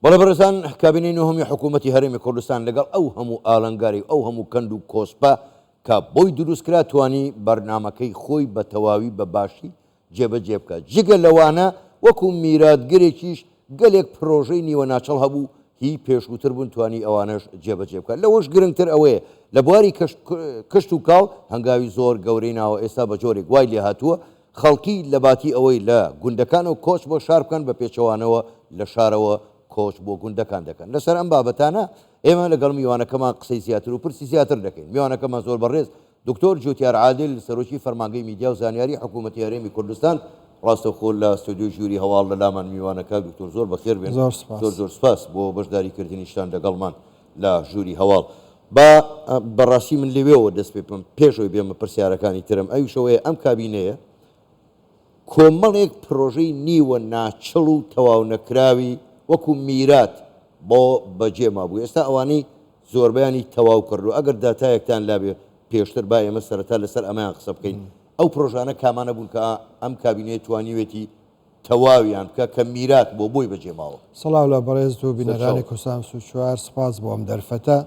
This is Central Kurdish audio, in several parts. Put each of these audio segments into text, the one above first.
بەڵێ بەڕێزان کابینەی نۆهەمی حکوومەتی هەرێمی کوردستان لەگەڵ ئەو هەموو ئاڵنگاری ئەو هەموو کەند و کۆسپە کە بۆی دروستکرا توانی بەرنامەکەی خۆی بە تەواوی بە باشی جێبەجێ بکات. جگە لەوانە وەکو میراتگرێکیش گەلێک پرۆژەی نیوە ناچەڵ هەبوو هی پێشووتر بوون توانی ئەوانەش جێبەجێ بکات. لەوەش گرنگتر ئەوەیە لە بواری کشت و کاڵ هەنگاوی زۆر گەورەی ناوە ئێستا بە جۆرێک وای لێ هاتووە خەڵکی لە باتی ئەوەی لە گوندەکانەوە کۆچ بۆ شار بکەن بە پێچەوانەوە لە شارەوە کۆچ بۆ گوندەکان دەکەن. لەسەر ئەم بابەتانە ئێمە لەگەڵ میوانەکەمان قسەی زیاتر و پرسی زیاتر دەکەین. میوانەکەمان زۆر بەڕێز دکتۆر جوتیار عادل سەرۆکی فەرمانگەی میدیا و زانیاری حکوومەتی هەرێمی کوردستان ڕاستەوخۆ لە ستودیۆ ژووری هەواڵ لە لامان میوانەکە دکتۆر زۆر بەخێر بێن. زۆر سپاس بۆ بەشداریکردنیشتان لەگەڵمان لە ژووری هەواڵ. بەڕاستی من لەوێەوە دەست پێ بکەم پێشەوەی بێمە پرسیارەکانی ترم ئەویشەوەیە ئەم کابینەیە کۆمەڵێک پرۆژەی نیوە ناچڵ و تەواو نەکراوی وەکو میرات بۆ بەجێما بوو. ئێستا ئەوانەی زۆربیانی تەواو کردو ئەگەر داتایەکتان لابێ پێشتر با ئێمە سەرەتا لەسەر ئەمەیان قسە بکەین. ئەو پرۆژانە کامانە بوون کە ئەم کابینەیە توانیوێتی تەواویان بکە کە میرات بۆ بۆی بەجێماوە. سەڵاو لە بەڕێز و بینەرانی کوردستان و چوار سپاس بۆ ئەم دەرفەتە.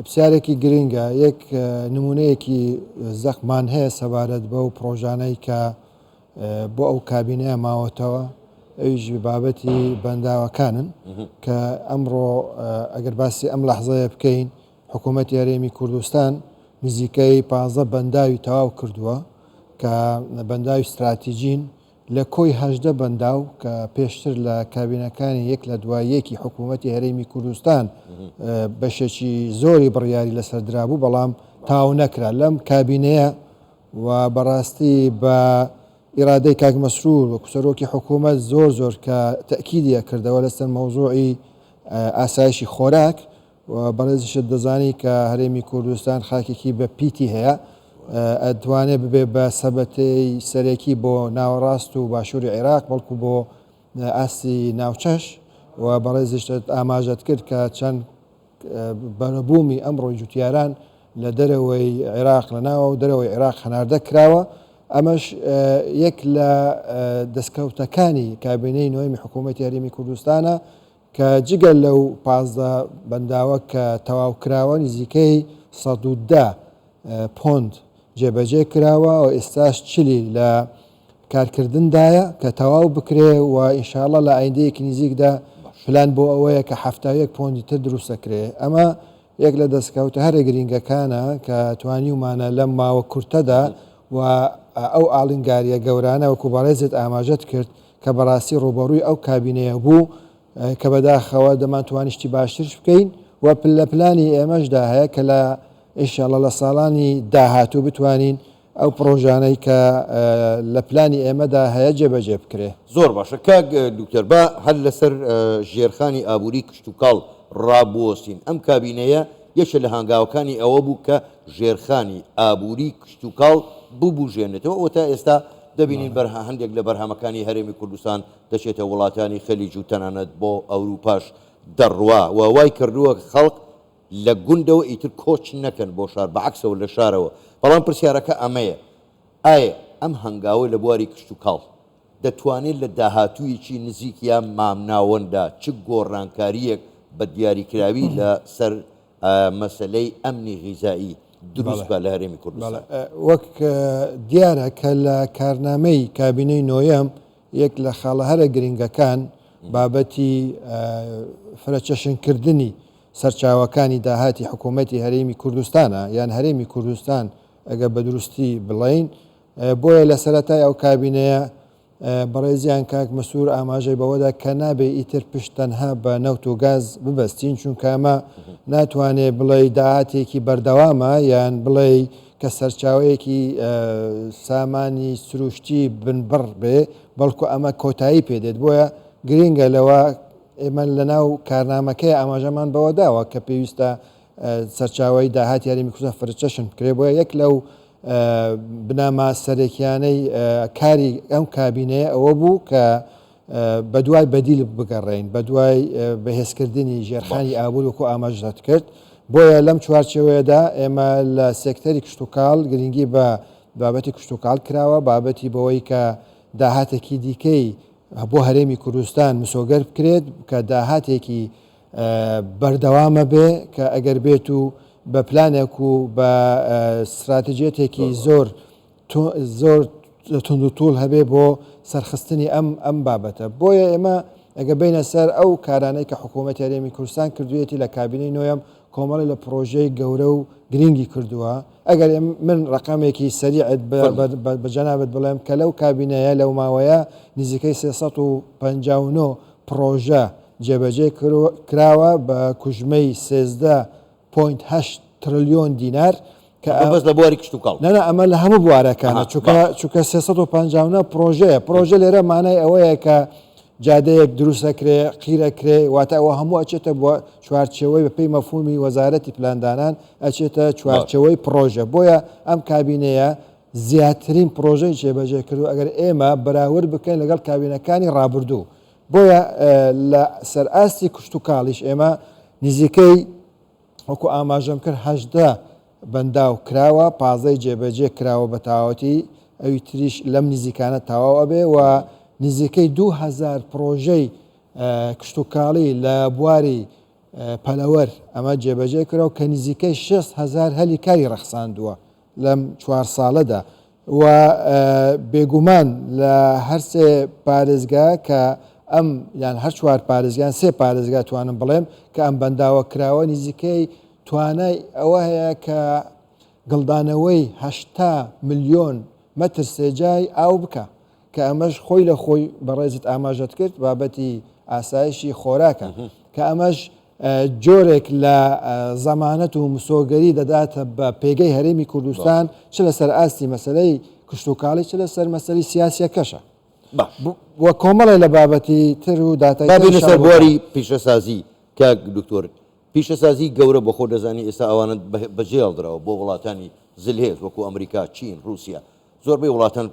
پرسیارێکی گرنگە یەک نمونەیەکی زەخمان هەیە سەبارەت بە و پرۆژانەی کە بۆ ئەو کابینەیە ماوەتەوە ئەویش بابەتی بەنداوەکانن کە ئەمڕۆ ئەگەر باسی ئەم لەحزەیە بکەین حکوومەتی هەرێمی کوردستان نزیکەی 15 بەنداوی تەواو کردووە کە بەنداوی استراتیژین لە کۆی 18 بەنداو کە پێشتر لە کابینەکانی یەک لە دوایەکی حکوومەتی هەرێمی کوردستان بەشێکی زۆری بڕیاری لەسەردرا بوو بەڵام تاو نەکرا لەم کابینەیە و بەڕاستی بە ئیرادەی کاک مەسرور وەکو سەرۆکی حکوومەت زۆر کە تەکیدیە کردەوە لەسەر مەوزوعی ئاسایشی خۆراک و بەڕێزیشت دەزانی کە هەرێمی کوردستان خاکێکی بە پیتی هەیە ئەتوانێت ببێ بە سەبەتەی سەرەکی بۆ ناوەڕاست و باشووری عێراق بەڵکو بۆ ئاسی ناوچەش و بەڕێزیشت ئاماژەت کرد کە چەند بەرەبوومی ئەمڕۆی جوتیاران لە دەرەوەی عێراق لەناوە و دەرەوەی عێراق هەناردە کراوە. ئەمەش یەک لە دەستکەوتەکانی کابینەی نۆهەمی حکوومەتی هەرێمی کوردستانە کە جگەل لەو 15 بەنداوە کە تەواو کراوە نزیکەی 110 پۆند جێبەجێ کراوە و ئێستاش چلی لە کارکردندایە کە تەواو بکرێ و ئینشاءڵڵا لە ئایندەیەکی نزیکدا پلان بۆ ئەوەیە کە 71 پۆندی تر دروستەکرێ. ئەمە یەک لە دەستکەوتە هەرە گرنگەکانە کە توانیومانە لەم ماوە کورتەدا و ئەو ئاڵنگاریە گەورانە وەکو بەڕێزت ئاماژەت کرد کە بەڕاستی ڕوبەڕووی ئەو کابینەیە بوو کە بەداخەوە دەمانتوانیشتی باشترش بکەین و لە پلانی ئێمەشدا هەیە کە لە ئینشاءڵڵا لە ساڵانی داهاتوو بتوانین ئەو پرۆژانەی کە لە پلانی ئێمەدا هەیە جێبەجێ بکرێ. زۆر باشە کاک دکتۆر با هەر لەسەر ژێرخانی ئابووری کشت و کاڵ ڕابوەستین. ئەم کابینەیە یەکێک لە هەنگاوەکانی ئەوە بوو کە ژێرخانی ئابووری کشت و کاڵ ببوژێنێتەوە ئەو تا ئێستا دەبینین هەندێک لە بەرهەمەکانی هەرێمی کوردستان دەچێتە وڵاتانی خەلیج و تەنانەت بۆ ئەوروپاش دەڕوا و وای کردووە خەڵک لە گوندەوە ئیتر کۆچ نەکەن بۆ شار بەعکسەوە لە شارەوە. بەڵام پرسیارەکە ئەمەیە ئایا ئەم هەنگاوە لە بواری کشت و کاڵ دەتوانێت لە داهاتوویەکی نزیکیان مامناوەندا چ گۆڕانکاریەک بە دیاریکراوی لە سەر مەسەلەی ئەمنی غیزایی دروست بە لە هەرێمی کوردستان؟ وەک دیارە کە لە کارنامەی کابینەی نۆیەم یەک لە خاڵە هەرە گرنگەکان بابەتی فرەچەشنکردنی سەرچاوەکانی داهاتی حکوومەتی هەرێمی کوردستانە یان هەرێمی کوردستان ئەگە بە دروستی بڵین. بۆیە لە سەرەتای ئەو کابینەیە بەڕێزیان کاک مەسوور ئاماژەی بەوەدا کە نابێ ئیتر پشت تەنها بە نەوت و گاز ببەستین چونکە ئەمە ناتوانێت بڵێ داهاتێکی بەردەوامە یان بڵێ کە سەرچاوەیەکی سامانی سروشتی بنبڕ بێ بەڵکو ئەمە کۆتایی پێدێت. بۆیە گرنگە لەوە ئێمە لەناو کارنامەکەی ئاماژەمان بەوە داوە کە پێویستە سەرچاوی داهاتی هەرێمی کوردستان فرەچەشن بکرێ. بۆیە یەک لەو بنامە سەرەکیانەی کاری ئەم کابینەیە ئەوە بوو کە بە دوای بەدیل بگەڕێین بە دوای بەهێزکردنی ژێرخانی ئابوور وەکو ئاماژەت کرد. بۆیە لەم چوارچێوەیەدا ئێمە لە سێکتەری کشت و کاڵ گرنگی بە بابەتی کشت و کاڵ کراوە بابەتی بەوەی کە داهاتێکی دیکەی بۆ هەرێمی کوردستان مسۆگەر بکرێت کە داهاتێکی بەردەوامە بێ کە ئەگەر بێت و بە پلانێک و بە استراتیژێتێکی زۆر تند و توول هەبێ بۆ سەرخستنی ئەم بابەتە. بۆیە ئێمە ئەگە بینە سەر ئەو کارانەی کە حکوومەتی هەرێمی کوردستان کردوێتی لە کابینەی نۆیەم کۆمەڵی لە پرۆژەی گەورە و گرنگی کردووە. ئەگەر من ڕقامێکی سەریعت بەجەنابەت بڵێم کە لەو کابینەیە لەو ماوەیە نزیکەی 359 پرۆژە جێبەجێ کراوە بە کوژمەی 13.8 تریلیۆن دینار کە بەس لە بواری کشت و کاڵ نەنا ئەمە لە هەموو بوارەکانە چونکە 359 پرۆژە لێرە مانای ئەوەیە کە جادەیەک دروستەکرێ قیرەکرێ واتە ئەوە هەموو ئەچێتە بۆ چوارچەوەی بە پێی مەفهومی وەزارەتی پلاندانان ئەچێتە چوارچەوەی پرۆژە. بۆیە ئەم کابینەیە زیاترین پرۆژەی جێبەجێ کردو ئەگەر ئێمە بەراورد بکەین لەگەڵ کابینەکانی ڕابردوو. بۆیە لە سەرئاستی کشت و کاڵیش ئێمە نزیکەی وەکو ئاماژەم کرد 18 بەنداو کراوە 15 جێبەجێ کراوە بە تاوەتی ئەوی تریش لەم نزیکانە تەواو ئەبێ و نزیکەی 2000 پرۆژەی کشت و کاڵی لە بواری پەلەوەر ئەمە جێبەجێ کراوە کە نزیکەی 6,000 هەلی کاری ڕەخساندووە لەم 4 ساڵەدا و بێگومان لە هەرسێ پارێزگا کە ئەم یان هەر چوار پارێزگیان 3 پارێزگا توانم بڵێم کە ئەم بەنداوە کراوە نزیکەی توانای ئەوە هەیە کە گڵدانەوەی 80 ملیۆن مەتر سێجای ئاو بکە کە ئەمەش خۆی لە خۆی بەڕێزت ئاماژەت کرد بابەتی ئاسایشی خۆراکە کە ئەمەش جۆرێک لە زەمانەت و مسۆگەری دەداتە بە پێگەی هەرێمی کوردستان چ لەسەر ئاستی مەسەلەی کشت و کاڵی چ لەسەر مەسەلی سیاسیەکەشە وە کۆمەڵی لە بابەتی تر و داتای لەسەر بواری پیشەسازی کە دکتۆر پیشەسازی گەورە بە خۆ دەزانی ئێستا ئەوانت بەجێڵدراوە بۆ وڵاتانی زلهێز وەکو ئەمریکا چین رووسیا زۆربەی وڵاتان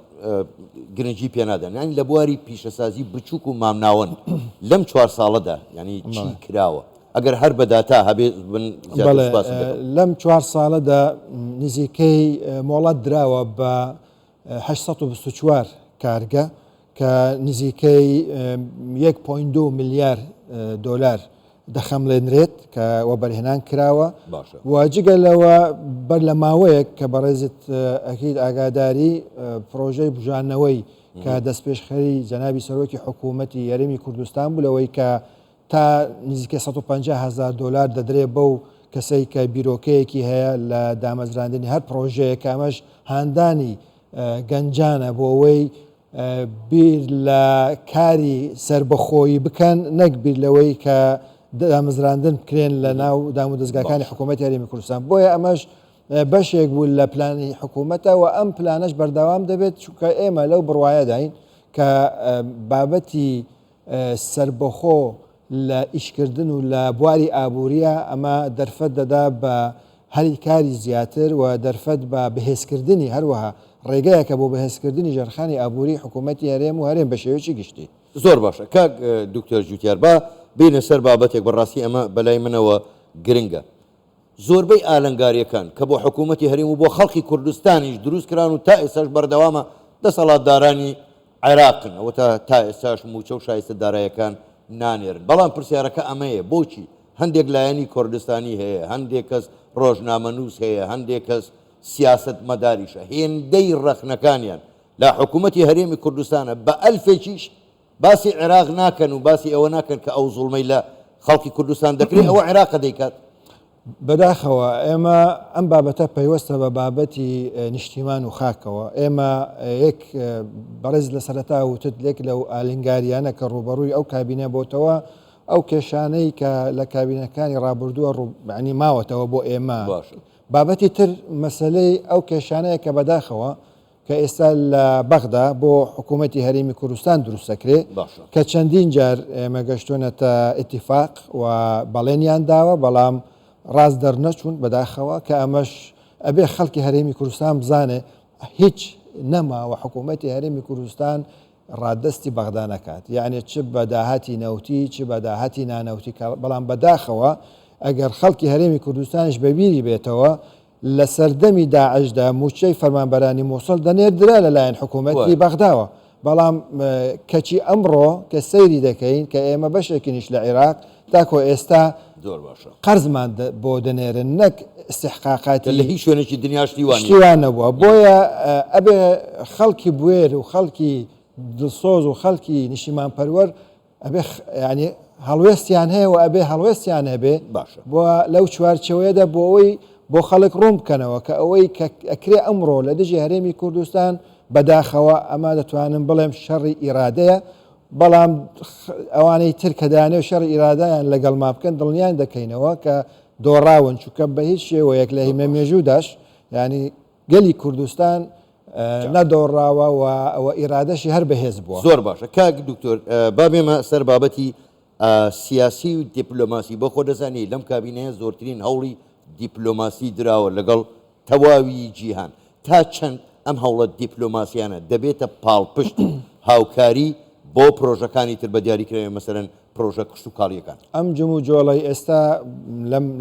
گرنگی پێنادەن ینی لە بواری پیشەسازی بچووک و مامناوەن لەم 4 ساڵەدا ینی چی کراوە ئەگەر هەر بەداتا هەبێت لەم 4 ساڵەدا نزیکەی مۆڵەت دراوە بە 824 کارگە کە نزیکەی 1.2 میلیارد دلار دەخەملێنرێت کە وەبەرهێنان کراوە واجگە لەوە بەر لە ماوەیەک کە بەڕێزت ئەکید ئاگاداری پرۆژەی بژانەوەی کە دەستپێشخەری جەنابی سەرۆکی حکوومەتی یاریمی کوردستان بوو لەوەی کە تا نزیکە 150,000 دلار دەدرێت بەو کەسەی کە بیرۆکەیەکی هەیە لە دامەزراندنی هەر پرۆژەیە کە ئەمەش هاندانی گەنجانە بۆ ئەوەی بیر لە کاری سربەخۆیی بکەن نەک بیر لەوەی کە دامەزراندن بکرێن لە ناو دام و دەستگاکانی حکوومەتی هەرێمی کوردستان. بۆیە ئەمەش بەشێک بوو لە پلانی حکوومەتەوە ئەم پلانش بەردەوام دەبێت چونکە ئێمە لەو بڕواایەداین کە بابەتی سربەخۆ لە ئیشکردن و لە بواری ئابوووریە ئەمە دەرفەت دەدا بە هەری کاری زیاتر و دەرفەت بە بەهێزکردنی هەروەها ڕێگایەکە بۆ بەهێزکردنی ژەرخانی ئابووری حکوومەتی هەرێم و هەرێم بە شێوەیەکی گشتی. زۆر باشە کاک دکتۆر جوتیار با بینە سەر بابەتێک بەڕاستی ئەمە بەلای منەوە گرنگە. زۆربەی ئالنگاریەکان کە بۆ حکوومەتی هەرێم و بۆ خەڵکی کوردستانیش دروست کران و تا ئێستاش بەردەوامە دەسەڵاتدارانی عێراقن ئەوە تا ئێستاش موچە و شایستە دارایەکان نانێرن. بەڵام پرسیارەکە ئەمەیە بۆچی هەندێک لایەنی کوردستانی هەیە هەندێک کەس ڕۆژنامەنووس هەیە هەندێک کەس سیاست مەداریشە هێندەی ڕەخنەکانیان لە حکوومەتی هەرێمی کوردستانە بە ئەلفێکیش باسی عێراق ناکەن و باسی ئەوە ناکەن کە ئەو زوڵمەی لە خەڵکی کوردستان دەکرێت ئەوە عێراقە دەیکات. بەداخەوە ئێمە ئەم بابەتە پەیوەستە بە بابەتی نیشتیمان و خاکەوە ئێمە یەک بەڕێز لە سەرەتا وتت لێک لەو ئالنگاریانە کە ڕوبەڕووی ئەو کابینە بۆتەوە ئەو کێشانەی کە لە کابینەکانی ڕابردووە ڕوبعنی ماوەتەوە بۆ ئێمە بابەتی تر مەسلەی ئەو کێشانەیە کە بەداخەوە کە ئێستا لە بەغدا بۆ حکوومەتی هەرێمی کوردستان دروستەکرێ کە چەندین جار ئێمە گەشتۆنەتە ئیتیفاق و بەڵێنیان داوە بەڵام ڕاست دەرنەچوون بەداخەوە کە ئەمەش ئەبێ خەڵکی هەرێمی کوردستان بزانێ هیچ نەماوە حکوومەتی هەرێمی کوردستان ڕاددەستی بەغدا نەکات یعنی چ بە داهاتی نەوتی چ بە داهاتی نانەوتی بەڵام بەداخەوە ئەگەر خەڵکی هەرێمی کوردستانیش بەبیری بێتەوە لە سەردەمی داعشدا موچەی فەرمانبەرانی مووسڵ دەنێردرا لەلایەن حکوومەتی بەغداوە بەڵام کەچی ئەمڕۆ کە سەیری دەکەین کە ئێمە بەشێکینیش لە عێراق تاکۆ ئێستا زۆر باشە قەرزمان بۆ دەنێرن نەک استحقاقاتی لە هیچ شوێنێکی دنیاشتیوان شتیوان نەبووە بۆیە ئەبێ خەڵکی بوێر و خەڵکی دڵسۆز و خەڵکی نیشیمان پەروەەر ئەبێ ینی هەڵوێستیان هەیە و ئەبێ هەڵوێستیان هەبێ باشە بۆ لەو چوارچەوەیەدا بۆ ئەوەی بۆ خەڵک ڕوون بکەنەوە کە ئەوەی ئەکرێ ئەمڕۆ لە دژی هەرێمی کوردستان بەداخەوە ئەمە دەتوانم بڵێم شەڕی ئیرادەیە بەڵام ئەوانەی ترکەدانێ و شەڕی ئیرادایان لەگەڵ ما بکەن دڵنیان دەکەینەوە کە دۆڕاون چووکە بە هیچ شێوەیەک لە هیمە مێژووداش ینی گەلی کوردستان نەدۆڕاوە و ئەوە ئیرادەشی هەر بەهێز بووە زۆر باشە کاک دکتۆر با بێمە سەر بابەتی سیاسی و دیپلۆماسی بۆ خۆ دەزانی لەم کابینەیە زۆرترین هەوڵی دیپلۆماسی دراوە لەگەڵ تەواوی جیهان تا چەند ئەم هەوڵە دیپلۆماسیانە دەبێتە پاڵپشت هاوکاری بۆ پرۆژەکانی تر بە دیاریکراوی مەسەرەن پرۆژە کشت و کاڵیەکان ئەم جمو جۆڵی ئێستا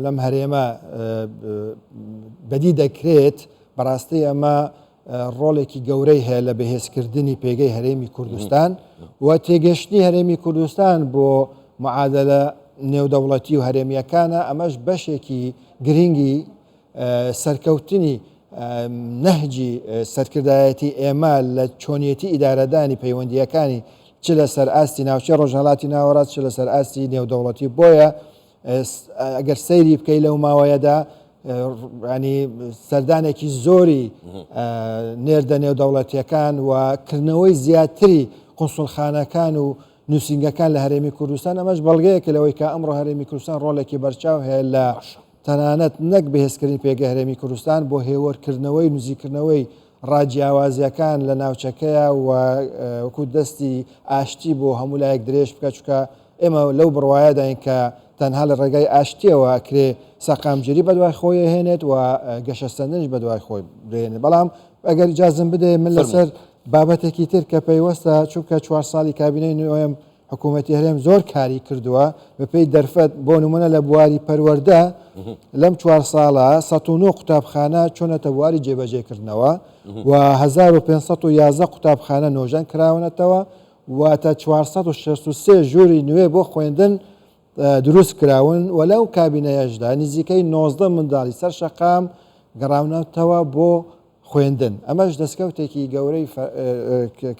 لەم هەرێمە بەدی دەکرێت بەڕاستی ئەمە ڕۆڵێکی گەورەی هەیە لە بەهێزکردنی پێگەی هەرێمی کوردستان و تێگەشتنی هەرێمی کوردستان بۆ معادلە نێودەوڵەتی و هەرێمیەکانە ئەمەش بەشێکی گرنگی سەرکەوتنی نەهجی سەرکردایەتی ئێمە لە چۆنیەتی ئیدارەدانی پەیوەندیەکانی چ لە سەر ئاستی ناوچە ڕۆژهەڵاتی ناوەڕاست چ لە سەر ئاستی نێودەوڵەتی بۆیە ئەگەر سەیری بکەی لەو ماوەیەدا ینی سەردانێکی زۆری نێردە نێودەوڵەتیەکان و کردنەوەی زیاتری قونسڵخانەکان و نووسنگەکان لە هەرێمی کوردستان ئەمەش بەڵگەیەکە لەوەی کە ئەمڕۆ هەرێمی کوردستان ڕۆڵێکی بەرچاو هەیە لە تەنانەت نەک بەهێزکردنی پێگە هەرێمی کوردستان بۆ هێوەرکردنەوەی نووزیکردنەوەی ڕاجیاوازیەکان لە ناوچەکەیە و وەکو دەستی ئاشتی بۆ هەموو لایەک درێژ بکە چکە ئێمە لەو بڕواایەداین کە تەنها لە ڕێگای ئاشتیەوە کرێ سەقامگیری بەدوای خۆی هێنێت و گەشەستەندنش بەدوای خۆی بێنێت بەڵام ئەگەر جازم بدێ من لەسەر بابەتێکی تر کە پەیوەستە چونکە 4 ساڵی کابینەی نوێم حکوومەتی هەرێم زۆر کاری کردووە بەپێی دەرفەت بۆ نمونە لە بواری پەروەردە لەم 4 ساڵە 109 قوتابخانە چۆنەتە بواری جێبەجێکردنەوە و 1511 قوتابخانە نۆژەن کراونەتەوە و تا 463 ژووری نوێ بۆ خوێندن دروست کراون و لەو کابینەیەشدا نزیکەی 19 منداڵی سەر شەقام گەڕاونەتەوە بۆ خوێندن ئەمەش دەستکەوتێکی گەورەی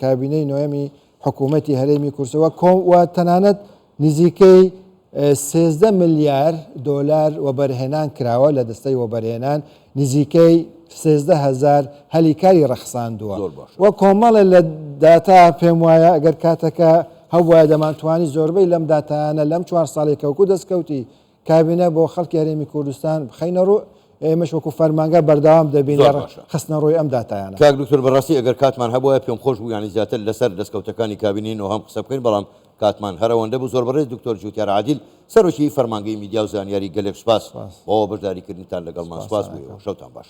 کابینەی نوێمی حکوومەتی هەرێمی کوردستان و تەنانەت نزیکەی 13 ملیار دۆلار وەبەرهێنان کراوە لە دەستەی وەبەرهێنان نزیکەی 13,000 هەلیکاری ڕەخساندووە وە کۆمەڵە لە داتا پێم وایە ئەگەر کاتەکە هەوایە دەمانتوانی زۆربەی لەم داتانە لەم 4 ساڵێکەوەکو دەستکەوتی کابینە بۆ خەڵکی هەرێمی کوردستان بخەینە ڕوو ئێمەش وەکو فەرمانگە بەردەوام دەبین خستنە ڕۆی ئەم داتایانە کاک دکتۆر بەڕاستی ئەگەر کاتمان هەبووە پێم خۆش بوو ینی زیاتر لەسەر دەستکەوتەکانی کابینەوە هەم قسە بکەین بەڵام کاتمان هەرەوەندە بوو زۆر بەڕێز دکتۆر جوتیار عادیل سەرۆکی فەرمانگەی میدیا و زانیاری گەلێک سوپاس بۆ بەشداریکردنتان لەگەڵمان سوپاس بوو شەوتان باش.